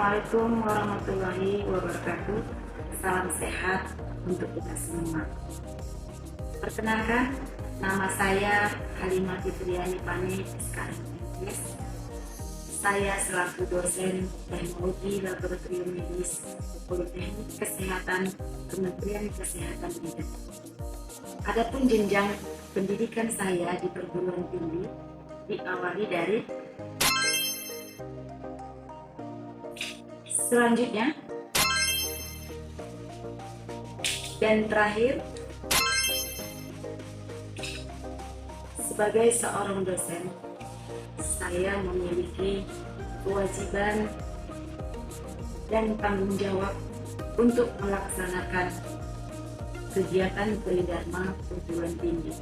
Assalamualaikum warahmatullahi wabarakatuh. Salam sehat untuk kita semua. Perkenalkan, nama saya Halimah Fitriani Pane, SKMS. Saya selaku dosen Teknologi Laboratorium Medis Politeknik Kesehatan Kementerian Kesehatan Bidang. Adapun jenjang pendidikan saya di perguruan tinggi diawali dari selanjutnya dan terakhir sebagai seorang dosen, saya memiliki kewajiban dan tanggung jawab untuk melaksanakan kegiatan Tridharma perguruan tinggi.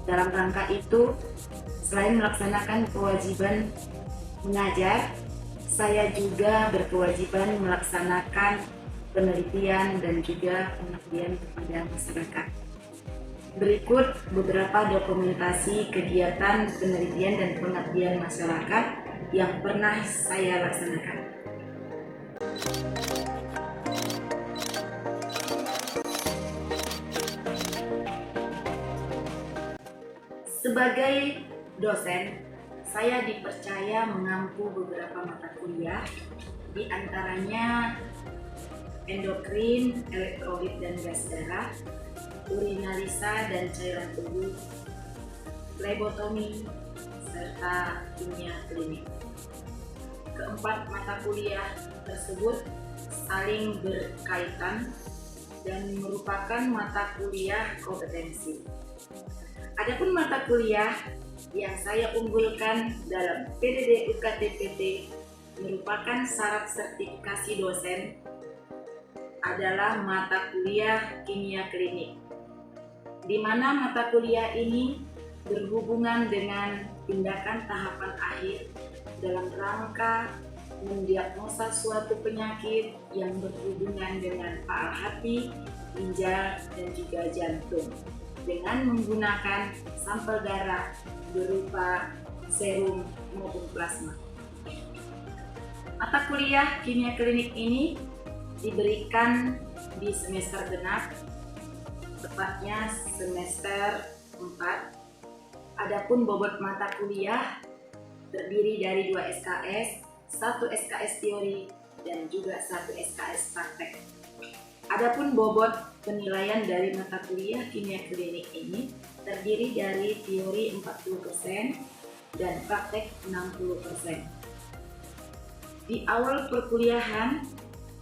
Dalam rangka itu, selain melaksanakan kewajiban mengajar, saya juga berkewajiban melaksanakan penelitian dan juga pengabdian kepada masyarakat. Berikut beberapa dokumentasi kegiatan penelitian dan pengabdian masyarakat yang pernah saya laksanakan. Sebagai dosen, saya dipercaya mengampu beberapa mata kuliah, di antaranya endokrin, elektrolit dan gas darah, urinalisa dan cairan tubuh, flebotomi, serta kimia klinik. Keempat mata kuliah tersebut saling berkaitan dan merupakan mata kuliah kompetensi. Adapun mata kuliah yang saya unggulkan dalam PDD UKT-PT merupakan syarat sertifikasi dosen adalah mata kuliah kimia klinik, di mana mata kuliah ini berhubungan dengan tindakan tahapan akhir dalam rangka mendiagnosa suatu penyakit yang berhubungan dengan paal hati, ginjal, dan juga jantung dengan menggunakan sampel darah berupa serum maupun plasma. Mata kuliah kimia klinik ini diberikan di semester genap, tepatnya semester 4. Adapun bobot mata kuliah terdiri dari 2 SKS, 1 SKS teori, dan juga 1 SKS praktek. Adapun bobot penilaian dari mata kuliah kimia klinik ini terdiri dari teori 40% dan praktek 60%. Di awal perkuliahan,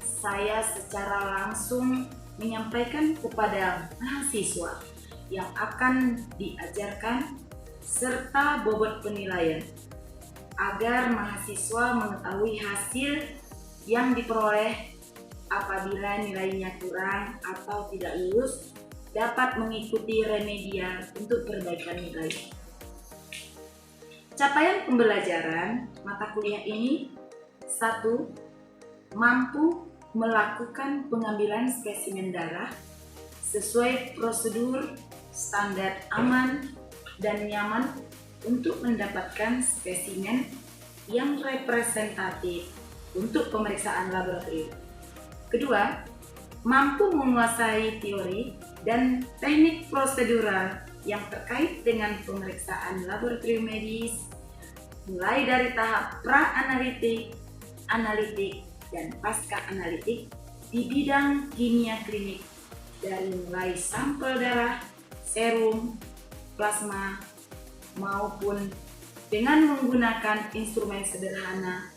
saya secara langsung menyampaikan kepada mahasiswa yang akan diajarkan serta bobot penilaian agar mahasiswa mengetahui hasil yang diperoleh apabila nilainya kurang atau tidak lulus, dapat mengikuti remedial untuk perbaikan nilai. Capaian pembelajaran mata kuliah ini: 1. Mampu melakukan pengambilan spesimen darah sesuai prosedur standar aman dan nyaman untuk mendapatkan spesimen yang representatif untuk pemeriksaan laboratorium. Kedua, mampu menguasai teori dan teknik prosedural yang terkait dengan pemeriksaan laboratorium medis, mulai dari tahap pra-analitik, analitik, dan pasca-analitik di bidang kimia klinik, dari mulai sampel darah, serum, plasma, maupun dengan menggunakan instrumen sederhana,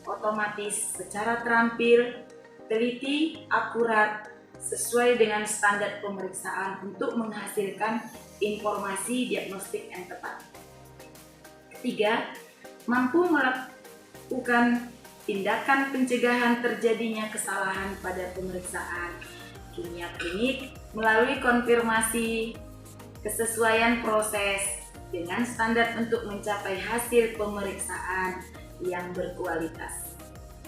otomatis secara terampil, teliti, akurat, sesuai dengan standar pemeriksaan untuk menghasilkan informasi diagnostik yang tepat. Ketiga, mampu melakukan tindakan pencegahan terjadinya kesalahan pada pemeriksaan kimia klinik melalui konfirmasi kesesuaian proses dengan standar untuk mencapai hasil pemeriksaan yang berkualitas.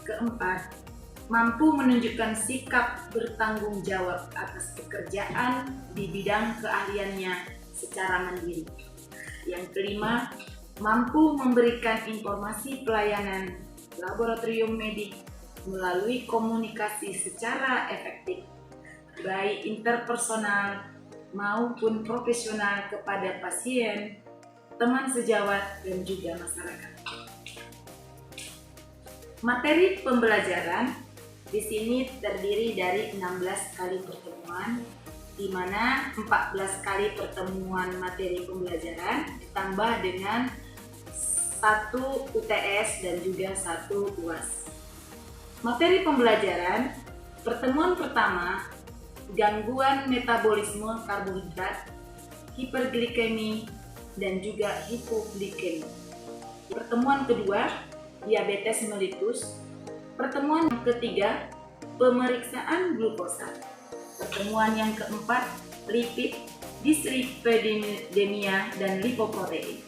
Keempat, mampu menunjukkan sikap bertanggung jawab atas pekerjaan di bidang keahliannya secara mandiri. Yang kelima, mampu memberikan informasi pelayanan laboratorium medik melalui komunikasi secara efektif, baik interpersonal maupun profesional kepada pasien, teman sejawat, dan juga masyarakat. Materi pembelajaran di sini terdiri dari 16 kali pertemuan, di mana 14 kali pertemuan materi pembelajaran ditambah dengan 1 UTS dan juga 1 UAS. Materi pembelajaran pertemuan pertama, gangguan metabolisme karbohidrat, hiperglikemi, dan juga hipoglikemi. Pertemuan kedua, diabetes mellitus. Pertemuan yang ketiga, pemeriksaan glukosa. Pertemuan yang keempat, lipid, dislipidemia, dan lipoprotein.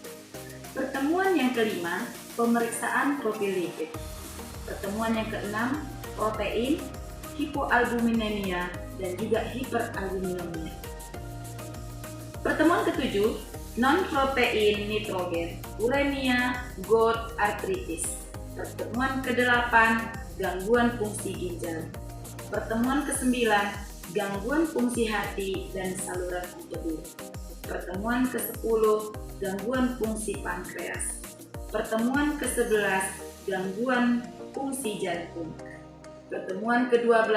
Pertemuan yang kelima, pemeriksaan profil lipid. Pertemuan yang keenam, protein, hipoalbuminemia, dan juga hiperalbuminemia. Pertemuan ketujuh, non-protein nitrogen, uremia, gout, artritis. Pertemuan ke-8, gangguan fungsi ginjal. Pertemuan ke-9, gangguan fungsi hati dan saluran tubuh. Pertemuan ke-10, gangguan fungsi pankreas. Pertemuan ke-11, gangguan fungsi jantung. Pertemuan ke-12,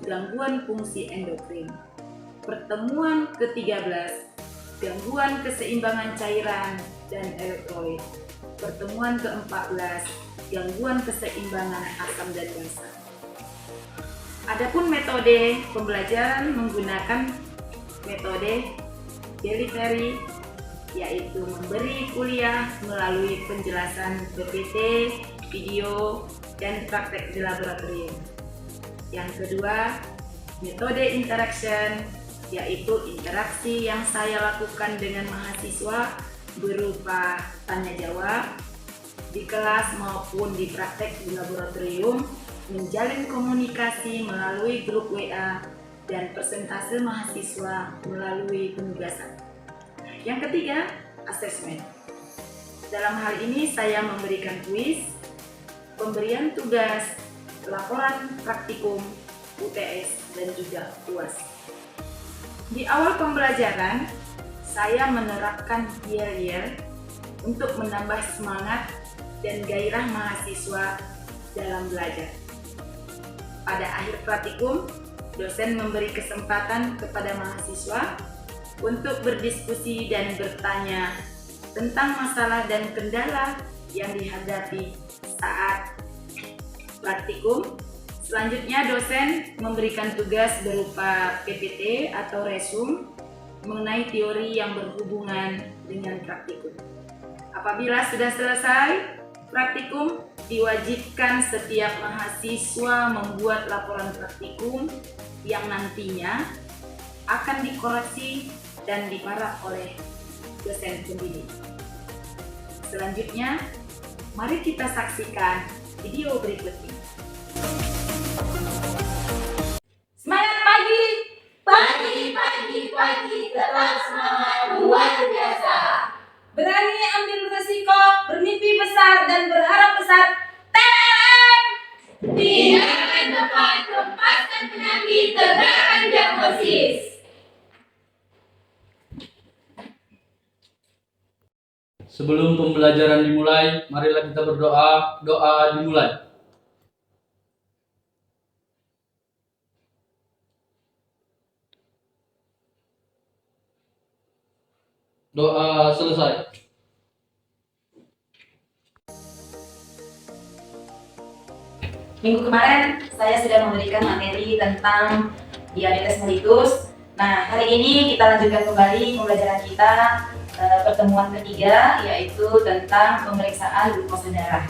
gangguan fungsi endokrin. Pertemuan ke-13, gangguan keseimbangan cairan dan elektrolit. Pertemuan ke-14, gangguan keseimbangan asam dan basa. Adapun metode pembelajaran menggunakan metode delivery, yaitu memberi kuliah melalui penjelasan PPT, video, dan praktek di laboratorium. Yang kedua, metode interaction, yaitu interaksi yang saya lakukan dengan mahasiswa berupa tanya jawab di kelas maupun di praktek di laboratorium, menjalin komunikasi melalui grup WA, dan persentase mahasiswa melalui penugasan. Yang ketiga, asesmen. Dalam hal ini saya memberikan kuis, pemberian tugas, laporan praktikum, UTS, dan juga UAS. Di awal pembelajaran, saya menerapkan yel-yel untuk menambah semangat dan gairah mahasiswa dalam belajar. Pada akhir praktikum, dosen memberi kesempatan kepada mahasiswa untuk berdiskusi dan bertanya tentang masalah dan kendala yang dihadapi saat praktikum. Selanjutnya, dosen memberikan tugas berupa PPT atau resume mengenai teori yang berhubungan dengan praktikum. Apabila sudah selesai praktikum, diwajibkan setiap mahasiswa membuat laporan praktikum yang nantinya akan dikoreksi dan diparaf oleh dosen pembimbing. Selanjutnya, mari kita saksikan video berikut ini. Semangat pagi! Pagi, tetap semangat luar biasa. Berani ambil resiko, bermimpi besar dan berharap besar. TLM! Tindakan tepat, lepaskan penyakit, tegakkan diagnosis. Sebelum pembelajaran dimulai, marilah kita berdoa. Doa dimulai. Doa selesai. Minggu kemarin saya sudah memberikan materi tentang diabetes mellitus. Nah, hari ini kita lanjutkan kembali pembelajaran kita pertemuan ketiga, yaitu tentang pemeriksaan glukosa darah.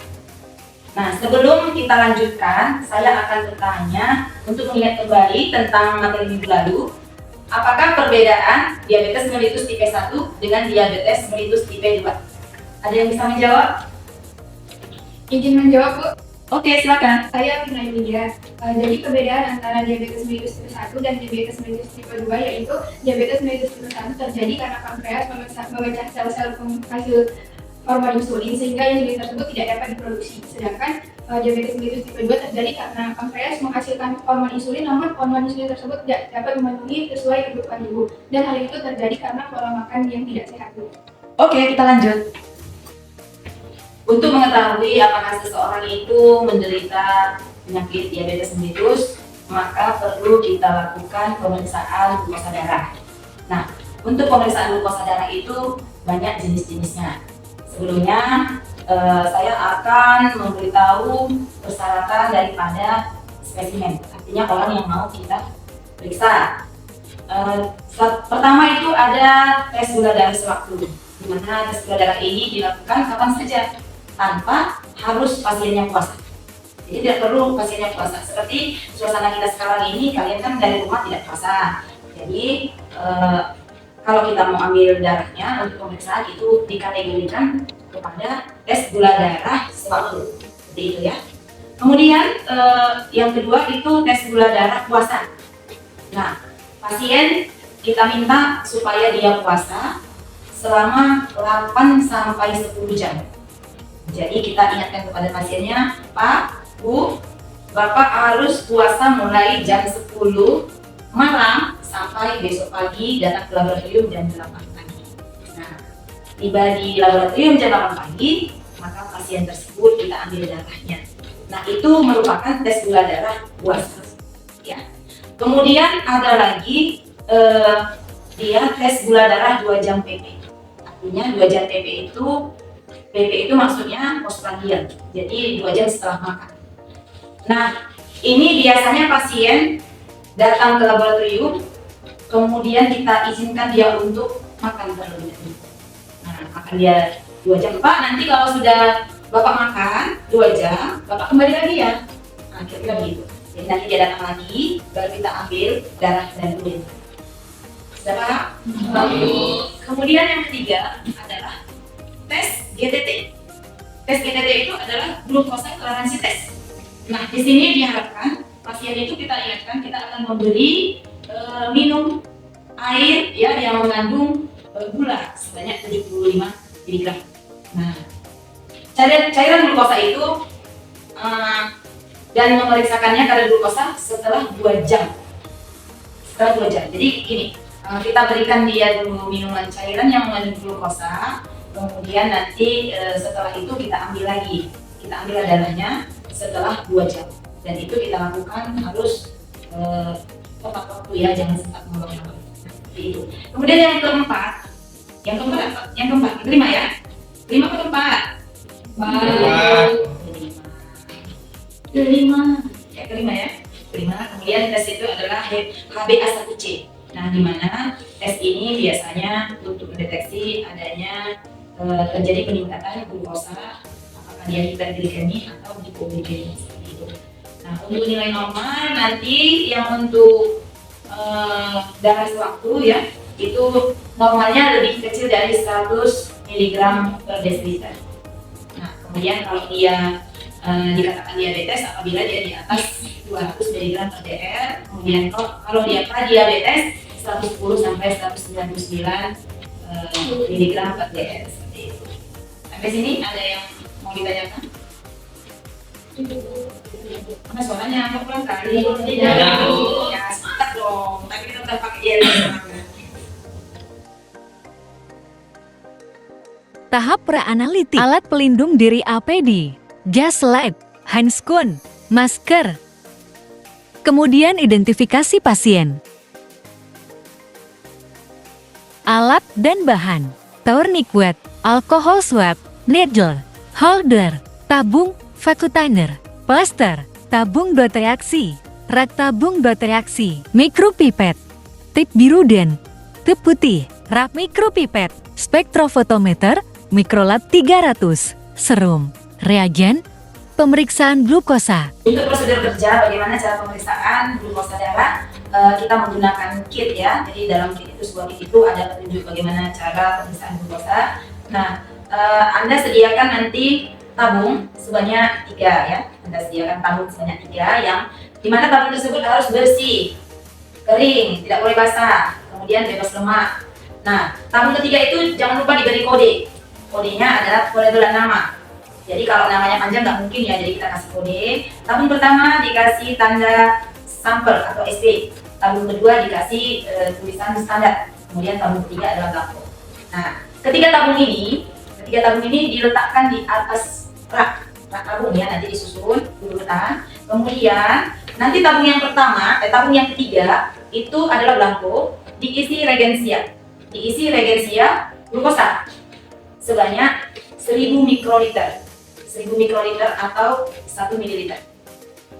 Nah, sebelum kita lanjutkan, saya akan bertanya untuk mengingat kembali tentang materi minggu lalu. Apakah perbedaan diabetes mellitus tipe 1 dengan diabetes mellitus tipe 2? Ada yang bisa menjawab? Izin menjawab, Bu. Oke, silakan. Saya Vina Yulia. Jadi perbedaan antara diabetes mellitus tipe 1 dan diabetes mellitus tipe 2 yaitu diabetes mellitus tipe 1 terjadi karena pankreas memecah sel-sel penghasil hormon insulin sehingga enzim tersebut tidak dapat diproduksi. Sedangkan diabetes mellitus tipe 2 terjadi karena pankreas menghasilkan hormon insulin, namun hormon insulin tersebut tidak dapat memenuhi sesuai kebutuhan tubuh, dan hal itu terjadi karena pola makan yang tidak sehat. Oke, kita lanjut. Untuk mengetahui apakah seseorang itu menderita penyakit diabetes mellitus, maka perlu kita lakukan pemeriksaan glukosa darah. Nah, untuk pemeriksaan glukosa darah itu banyak jenis-jenisnya. Sebelumnya, saya akan memberitahu persyaratan daripada spesimen, artinya orang yang mau kita periksa. Pertama itu ada tes gula darah sewaktu, di mana tes gula darah ini dilakukan kapan saja, tanpa harus pasiennya puasa. Jadi tidak perlu pasiennya puasa. Seperti suasana kita sekarang ini, kalian kan dari rumah tidak puasa. Jadi kalau kita mau ambil darahnya untuk pemeriksaan itu dikategorikan kepada tes gula darah sewaktu, seperti itu ya. Kemudian yang kedua itu tes gula darah puasa. Nah, pasien kita minta supaya dia puasa selama 8 sampai 10 jam. Jadi kita ingatkan kepada pasiennya, Pak, Bu, Bapak harus puasa mulai jam 10 malam sampai besok pagi datang ke laboratorium jam 8 pagi. Nah, tiba di laboratorium jam 8 pagi, maka pasien tersebut kita ambil darahnya. Nah, itu merupakan tes gula darah puasa. Ya. Kemudian ada lagi dia tes gula darah 2 jam PP. Artinya 2 jam PP itu maksudnya postprandial. Jadi 2 jam setelah makan. Nah, ini biasanya pasien datang ke laboratorium, kemudian kita izinkan dia untuk makan terlebih dahulu. Nah, makan dia 2 jam. Pak, nanti kalau sudah Bapak makan 2 jam, Bapak kembali lagi ya. Nah, kira-kira begitu. Jadi nanti dia datang lagi, baru kita ambil darah dan urin. Sudah paham? Kemudian yang ketiga adalah tes GTT. Tes GTT itu adalah glukosa toleransi tes. Nah, di sini diharapkan pasien itu kita ingatkan kita akan memberi minum air ya yang mengandung gula sebanyak 75 mg. Nah, cairan glukosa itu dan memeriksakannya kadar glukosa setelah 2 jam. Setelah 2 jam. Jadi gini, kita berikan dia dulu minuman cairan yang mengandung glukosa, kemudian nanti setelah itu kita ambil lagi. Kita ambil darahnya setelah 2 jam. Dan itu kita lakukan harus tepat waktu ya, jangan sempat ngolong-ngolong. Seperti itu. Kemudian yang keempat apa? Yang keempat, kelima ya? Kelima atau keempat? Kelima ya. Kelima. Kemudian tes itu adalah HbA1c. Nah, di mana tes ini biasanya untuk mendeteksi adanya terjadi peningkatan glukosa, apakah dia hiperglikemi atau hipoglikemi seperti itu. Nah, untuk nilai normal nanti yang untuk darah sewaktu ya, itu normalnya lebih kecil dari 100 mg per desiliter. Nah, kemudian kalau dia dikatakan diabetes apabila dia di atas 200 mg per dl. Kemudian kalau dia pradiabetes 110 sampai 199 mg per dl seperti itu. Sampai sini ada yang mau ditanyakan? Mana suaranya? Kok pulang kali? Tidak. Ya, semangat dong. Tapi kita udah pakai dialog. Tahap pra-analitik, alat pelindung diri APD, jas lab, handscoon, masker. Kemudian identifikasi pasien. Alat dan bahan, tourniquet, alkohol swab, needle, holder, tabung, vacuum plaster, tabung dot reaksi, rak tabung dot reaksi, mikropipet, tip biru dan tip putih, rak mikropipet, spektrofotometer, mikrolab 300, serum, reagen, pemeriksaan glukosa. Untuk prosedur kerja, bagaimana cara pemeriksaan glukosa darah? Kita menggunakan kit ya. Jadi dalam kit itu, sebuah kit itu ada petunjuk bagaimana cara pemeriksaan glukosa. Nah, Anda sediakan nanti tabung sebanyak 3 ya. Anda sediakan tabung sebanyak 3 yang dimana tabung tersebut harus bersih, kering, tidak boleh basah, kemudian bebas lemak. Nah, tabung ketiga itu jangan lupa diberi kode. Kodenya adalah kode bulan nama. Jadi kalau namanya panjang nggak mungkin ya, jadi kita kasih kode. Tabung pertama dikasih tanda sampel atau SP. Tabung kedua dikasih tulisan standar. Kemudian tabung ketiga adalah belangko. Nah, ketiga tabung ini diletakkan di atas rak tabung ya, nanti disusun urutan. Kemudian nanti tabung yang pertama, tabung yang ketiga itu adalah belangko, diisi regensia glukosa sebanyak 1000 mikroliter. 1000 mikroliter atau 1 ml.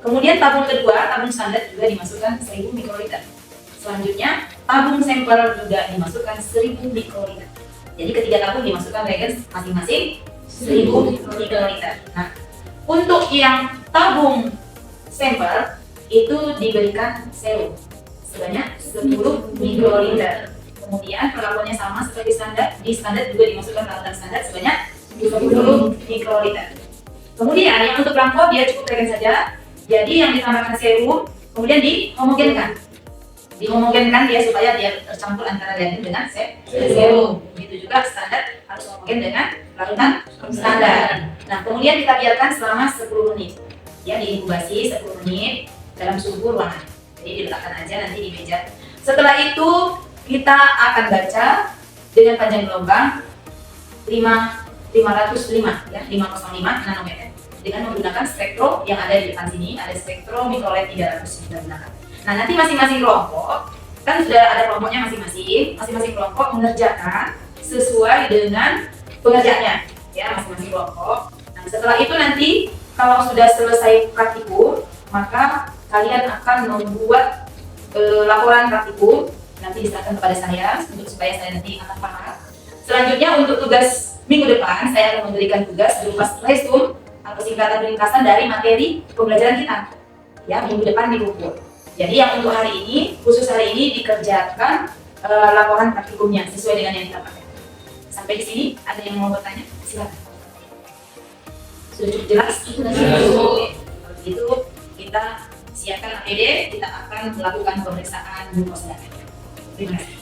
Kemudian tabung kedua, tabung standar juga dimasukkan 1000 mikroliter. Selanjutnya, tabung sampel juga dimasukkan 1000 mikroliter. Jadi ketiga tabung dimasukkan reagens masing-masing 1000 mikroliter. Nah, untuk yang tabung sampel itu diberikan serum sebanyak 10 mikroliter. Kemudian perlakuannya sama seperti standar. Di standar juga dimasukkan lautan standar sebanyak 10 mikroliter. Kemudian yang untuk belangko dia cukup reagen saja. Jadi yang ditambahkan serum, kemudian dihomogenkan dia supaya dia tercampur antara reagen dengan serum. Begitu juga standar harus homogen dengan lautan standar. Nah, kemudian kita biarkan selama 10 menit. Ya, diinkubasi 10 menit dalam suhu ruangan. Jadi diletakkan aja nanti di meja. Setelah itu kita akan baca dengan panjang gelombang 505 ya, 505 nanometer dengan menggunakan spektro yang ada di depan sini, ada spektro mikrolet 300 yang kita gunakan. Nah, nanti masing-masing kelompok kan sudah ada kelompoknya masing-masing kelompok mengerjakan sesuai dengan pengerjaannya ya, masing-masing kelompok. Nah, setelah itu nanti kalau sudah selesai praktikum, maka kalian akan membuat laporan praktikum, nanti diserahkan kepada saya supaya saya nanti akan paham. Selanjutnya untuk tugas minggu depan, saya akan memberikan tugas berupa slideshow atau singkatan ringkasan dari materi pembelajaran kita. Ya, minggu depan dikumpul. Jadi yang untuk hari ini, khusus hari ini dikerjakan laporan praktikumnya sesuai dengan yang kita pakai. Sampai di sini, ada yang mau bertanya? Silakan. Sudah cukup jelas? Sudah cukup. Kalau begitu, kita siapkan APD, kita akan melakukan pemeriksaan glukosa darah. Terima kasih.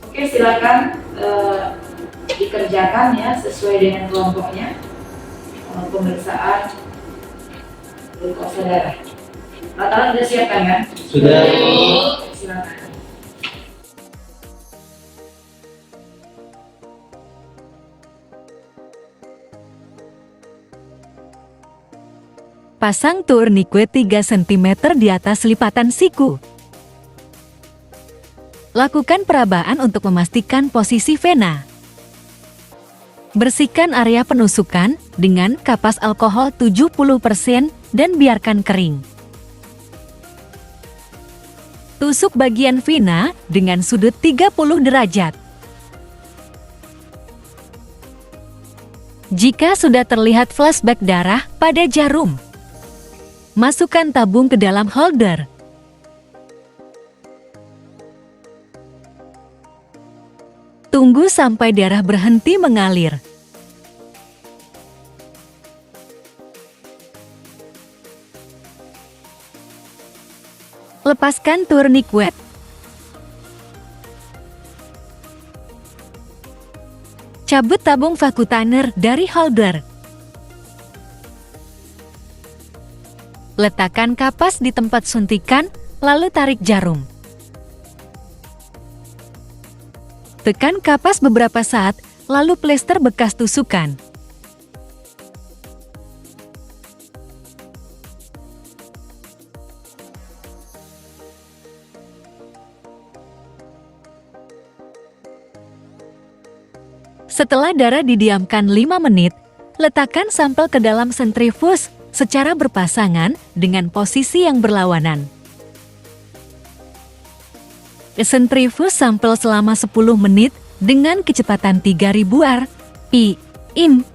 Oke, silakan dikerjakan ya sesuai dengan kelompoknya pemeriksaan glukosa darah. Rata-rata sudah siapkan kan? Sudah. Silakan. Pasang tourniquet 3 cm di atas lipatan siku. Lakukan perabaan untuk memastikan posisi vena. Bersihkan area penusukan dengan kapas alkohol 70% dan biarkan kering. Tusuk bagian vena dengan sudut 30 derajat. Jika sudah terlihat flashback darah pada jarum, masukkan tabung ke dalam holder. Tunggu sampai darah berhenti mengalir. Lepaskan tourniquet. Cabut tabung Vacutainer dari holder. Letakkan kapas di tempat suntikan, lalu tarik jarum. Tekan kapas beberapa saat, lalu plester bekas tusukan. Setelah darah didiamkan 5 menit, letakkan sampel ke dalam sentrifus secara berpasangan dengan posisi yang berlawanan. Sentrifus sampel selama 10 menit dengan kecepatan 3000 rpm.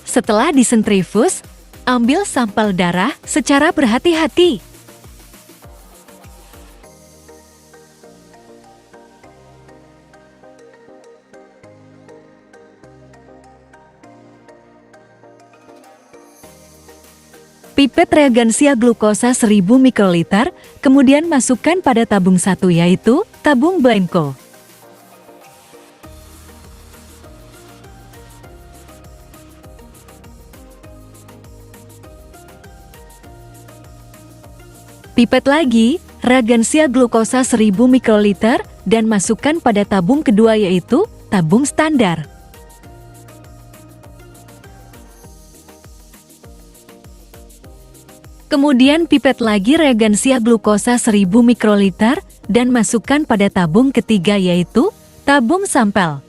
Setelah disentrifus, ambil sampel darah secara berhati-hati. Pipet reagensia glukosa 1000 mikroliter, kemudian masukkan pada tabung satu yaitu tabung Blanco. Pipet lagi, reagensia glukosa 1000 mikroliter dan masukkan pada tabung kedua yaitu tabung standar. Kemudian pipet lagi reagensia glukosa 1000 mikroliter dan masukkan pada tabung ketiga yaitu tabung sampel.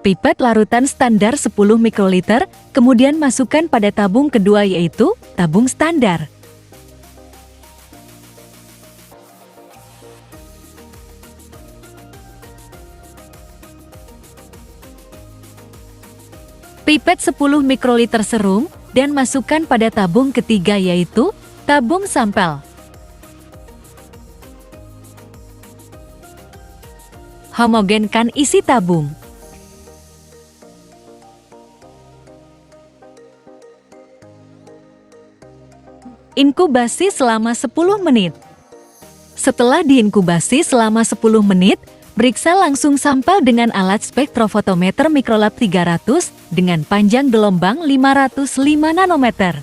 Pipet larutan standar 10 mikroliter, kemudian masukkan pada tabung kedua yaitu tabung standar. Pipet 10 mikroliter serum dan masukkan pada tabung ketiga yaitu tabung sampel. Homogenkan isi tabung. Inkubasi selama 10 menit. Setelah diinkubasi selama 10 menit, periksa langsung sampel dengan alat spektrofotometer Microlab 300 dengan panjang gelombang 505 nanometer.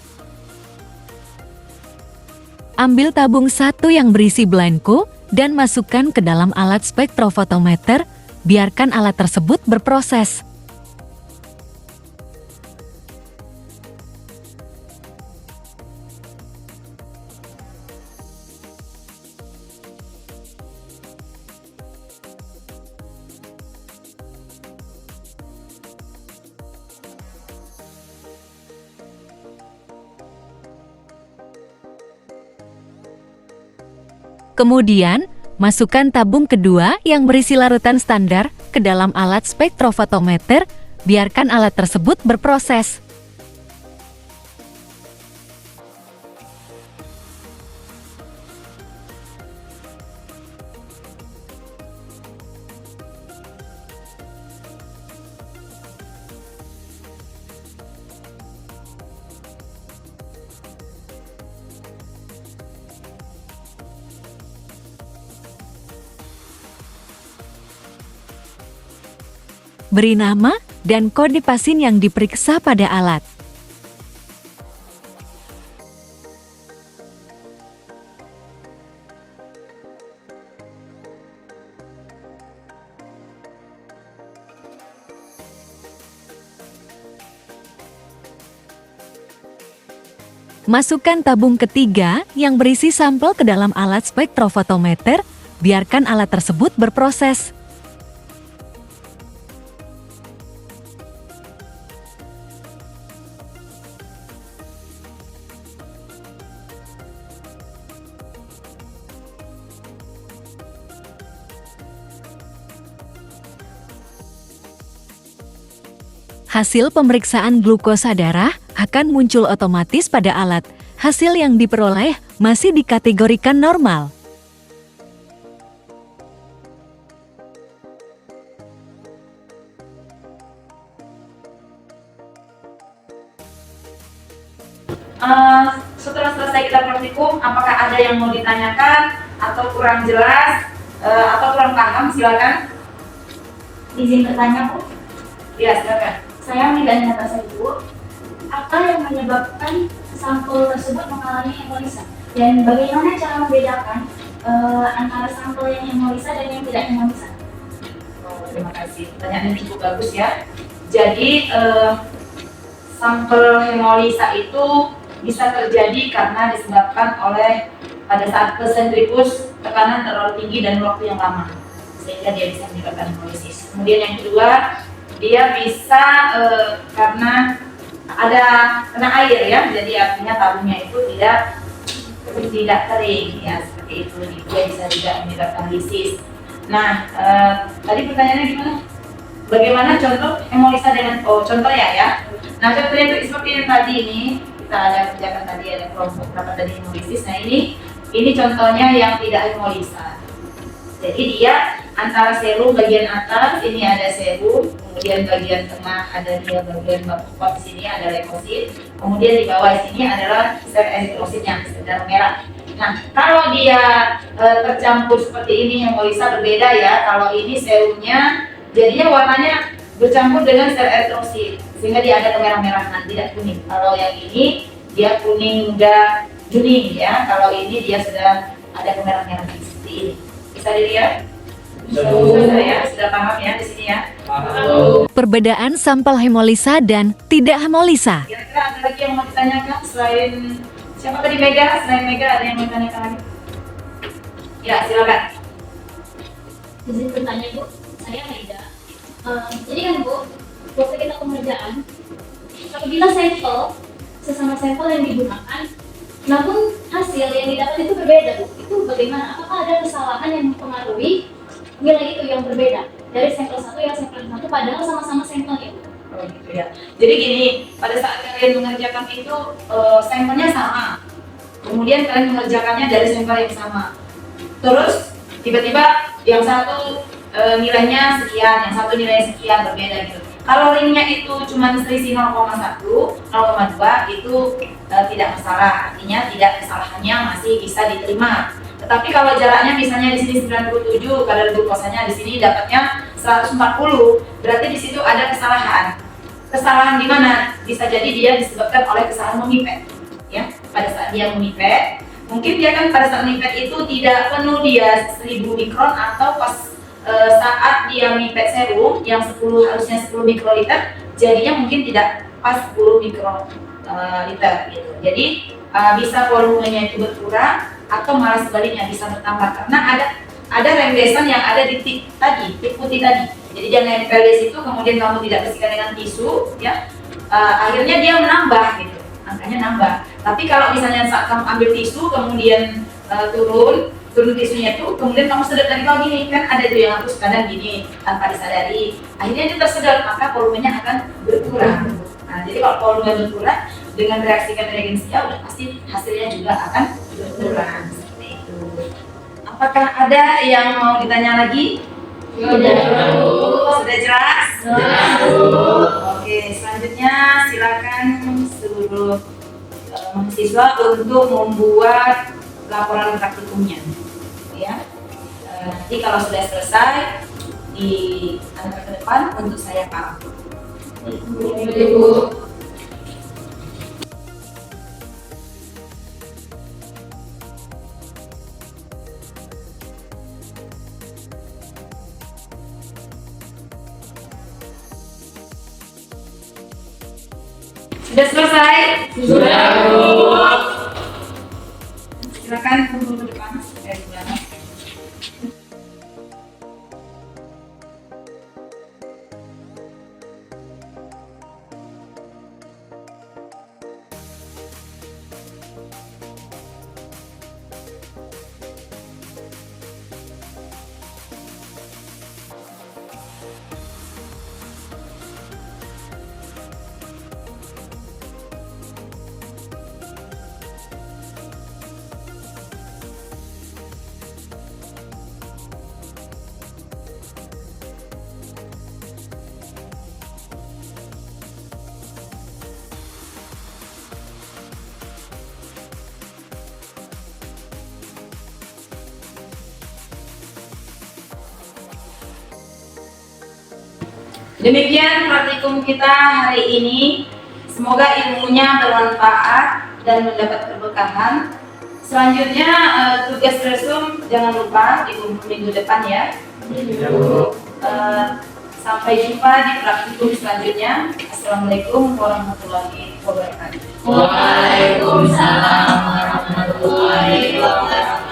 Ambil tabung satu yang berisi Blanco dan masukkan ke dalam alat spektrofotometer, biarkan alat tersebut berproses. Kemudian, masukkan tabung kedua yang berisi larutan standar ke dalam alat spektrofotometer, biarkan alat tersebut berproses. Beri nama dan kode pasien yang diperiksa pada alat. Masukkan tabung ketiga yang berisi sampel ke dalam alat spektrofotometer, biarkan alat tersebut berproses. Hasil pemeriksaan glukosa darah akan muncul otomatis pada alat. Hasil yang diperoleh masih dikategorikan normal. Setelah selesai kita praktikum, apakah ada yang mau ditanyakan atau kurang jelas atau kurang paham? Silakan. Izin bertanya, Bu. Ya, silakan. Saya tidak tahu Bu, apa yang menyebabkan sampel tersebut mengalami hemolisa dan bagaimana cara membedakan antara sampel yang hemolisa dan yang tidak hemolisa? Terima kasih. Pertanyaan yang cukup bagus ya. Jadi sampel hemolisa itu bisa terjadi karena disebabkan oleh pada saat sentrifuge tekanan terlalu tinggi dan waktu yang lama sehingga dia bisa menyebabkan hemolisis. Kemudian yang kedua, dia bisa karena ada kena air ya, jadi artinya tabungnya itu tidak kering ya, seperti itu. Dia bisa juga menyebabkan lisis. Nah, tadi pertanyaannya gimana? Bagaimana contoh hemolisa dengan contoh ya? Nah, contohnya itu seperti yang tadi ini kita ada kerjakan tadi, ada kelompok berapa tadi hemolisis. Nah, ini contohnya yang tidak hemolisa. Jadi dia antara serum bagian atas ini ada serum, kemudian bagian tengah ada dia bagian bawah di sini ada leukosit, kemudian di bawah sini adalah sel eritrositnya, sel darah merah. Nah, kalau dia tercampur seperti ini hemolysa berbeda ya. Kalau ini serumnya jadinya warnanya bercampur dengan sel eritrosit sehingga dia ada kemerah-merahan, tidak kuning. Kalau yang ini dia kuning muda kuning ya. Kalau ini dia sudah ada kemerah-merahan seperti ini. Bisa dilihat? Bisa ya, sudah paham ya di sini ya. Perbedaan sampel hemolysa dan tidak hemolysa. Kira-kira ada lagi yang mau ditanyakan selain siapa tadi Mega? Selain Mega ada yang mau ditanyakan lagi? Ya, silakan. Izin bertanya Bu, saya Maida. Jadi kan Bu, waktu kita pengerjaan, apabila sampel, sesama sampel yang digunakan, namun hasil yang didapat itu berbeda Bu, itu bagaimana? Apakah ada kesalahan yang mempengaruhi nilai itu yang berbeda dari sampel satu yang sampel satu padahal sama-sama sampelnya Bu? Oh gitu ya. Jadi gini, pada saat kalian mengerjakan itu sampelnya sama, kemudian kalian mengerjakannya dari sampel yang sama. Terus tiba-tiba yang satu nilainya sekian, yang satu nilainya sekian, berbeda gitu. Kalau ringnya itu cuma selisih 0,1, 0,2 itu tidak masalah, artinya tidak kesalahannya masih bisa diterima. Tetapi kalau jaraknya misalnya di sini 97, kadar glukosanya di sini dapatnya 140, berarti di situ ada kesalahan. Kesalahan di mana? Bisa jadi dia disebabkan oleh kesalahan memipet. Ya, pada saat dia memipet, mungkin dia kan pada saat memipet itu tidak penuh dia 1000 mikron atau pas saat dia memipet serum yang 10 harusnya 10 mikroliter, jadinya mungkin tidak pas 10 mikroliter gitu. Jadi bisa volumenya itu berkurang atau malah sebaliknya bisa bertambah karena ada rembesan yang ada di tip tadi, tip putih tadi. Jadi dia nempel di situ, kemudian kamu tidak bersihkan dengan tisu, ya, akhirnya dia menambah gitu, angkanya nambah. Tapi kalau misalnya saat kamu ambil tisu, kemudian turun tisunya itu, kemudian kamu sedot dari kau gini, kan ada tuh yang hapus kadang gini tanpa disadari, akhirnya dia tersedot, maka volumenya akan berkurang. Nah, jadi kalau volume berkurang dengan reaksikan reagensia, udah pasti hasilnya juga akan berkurang seperti itu. Apakah ada yang mau ditanya lagi? Sudah jelas? Oke, selanjutnya silakan seluruh mahasiswa untuk membuat laporan praktikumnya. Ya, nanti kalau sudah selesai diantar ke depan untuk saya paham. Sudah selesai? Sudah. Silakan tunggu ke depan. Dari belakang. Demikian praktikum kita hari ini. Semoga ilmunya bermanfaat dan mendapat keberkahan. Selanjutnya tugas resum jangan lupa dikumpul minggu depan ya. Sampai jumpa di praktikum selanjutnya. Assalamualaikum warahmatullahi wabarakatuh. Waalaikumsalam warahmatullahi wabarakatuh.